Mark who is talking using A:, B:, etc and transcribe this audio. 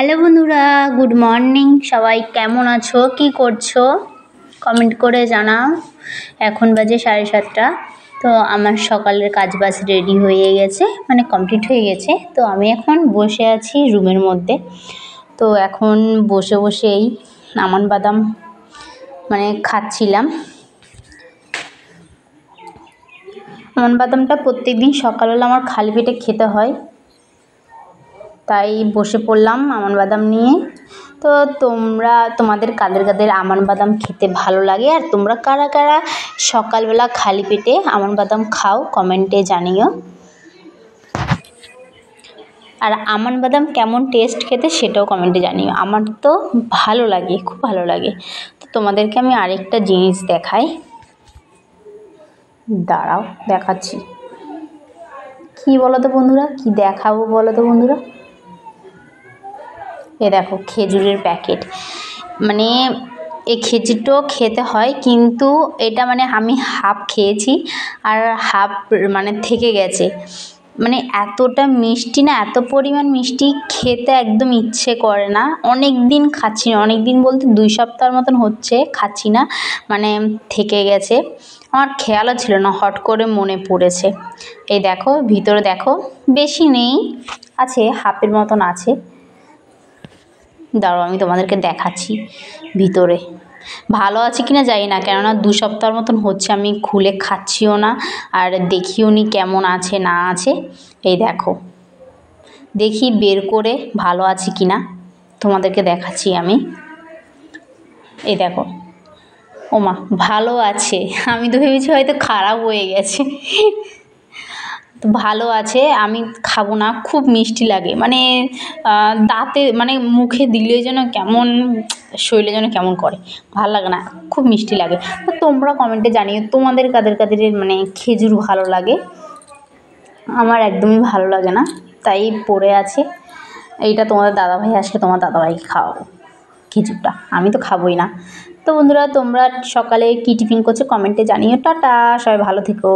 A: Hello বন্ধুরা, good morning. সবাই কেমন আছো, কি করছো কমেন্ট করে জানাও। এখন বাজে 7:30। তো আমার সকালের কাজবাজ রেডি হয়ে গেছে, মানে কমপ্লিট হয়ে গেছে। তো আমি এখন বসে আছি রুমের মধ্যে। তো এখন বসে বসে এই আমন্ড বাদাম মানে খাচ্ছিলাম। আমন্ড বাদামটা প্রত্যেকদিন সকালবেলা আমার খালি পেটে খেতে হয়, তাই বসে পড়লাম আমন্ড বাদাম নিয়ে। তো তোমাদের কাদের আমন্ড বাদাম খেতে ভালো লাগে, আর তোমরা কারা কারা সকালবেলা খালি পেটে আমন্ড বাদাম খাও কমেন্টে জানিও। আর আমন্ড বাদাম কেমন টেস্ট খেতে সেটাও কমেন্টে জানিও। আমার তো ভালো লাগে, খুব ভালো লাগে। তো তোমাদেরকে আমি আরেকটা জিনিস দেখাই, দাঁড়াও দেখাচ্ছি। কি বলো তো বন্ধুরা, কি দেখাবো বলো তো বন্ধুরা? এ দেখো খেজুরের প্যাকেট। মানে এই খেজুরটাও খেতে হয়, কিন্তু এটা মানে আমি হাফ খেয়েছি আর হাফ মানে থেকে গেছে। মানে এতটা মিষ্টি না, এত পরিমাণ মিষ্টি, খেতে একদম ইচ্ছে করে না। অনেক দিন খাচ্ছি না, অনেক দিন বলতে 2 সপ্তাহের মতন হচ্ছে খাচ্ছি না, মানে থেকে গেছে। আমার খেয়ালও ছিল না, হট করে মনে পড়েছে। এই দেখো ভিতরে দেখো, বেশি নেই, আছে হাফের মতন আছে। দাঁড়াও আমি তোমাদেরকে দেখাচ্ছি ভিতরে ভালো আছে কিনা জানি না, কেননা 2 সপ্তাহের মতন হচ্ছে আমি খুলে খাচ্ছিও না, আর দেখিও নি কেমন আছে না আছে। এই দেখো, দেখি বের করে ভালো আছে কিনা তোমাদেরকে দেখাচ্ছি আমি। এই দেখো, ওমা ভালো আছে। আমি তো ভেবেছি হয়তো খারাপ হয়ে গেছে। তো ভালো আছে, আমি খাবো না, খুব মিষ্টি লাগে। মানে দাঁতে মানে মুখে দিলে যেন কেমন, শরীরে যেন কেমন করে, ভালো লাগে না, খুব মিষ্টি লাগে। তো তোমরা কমেন্টে জানিও তোমাদের কাদের মানে খেজুর ভালো লাগে। আমার একদমই ভালো লাগে না, তাই পড়ে আছে। এইটা তোমাদের দাদাভাই আসলে তোমার দাদাভাইকে খাওয়াবো খেজুরটা, আমি তো খাবোই না। তো বন্ধুরা, তোমরা সকালে কী টিফিন করছো কমেন্টে জানিও। টাটা, সবাই ভালো থেকো।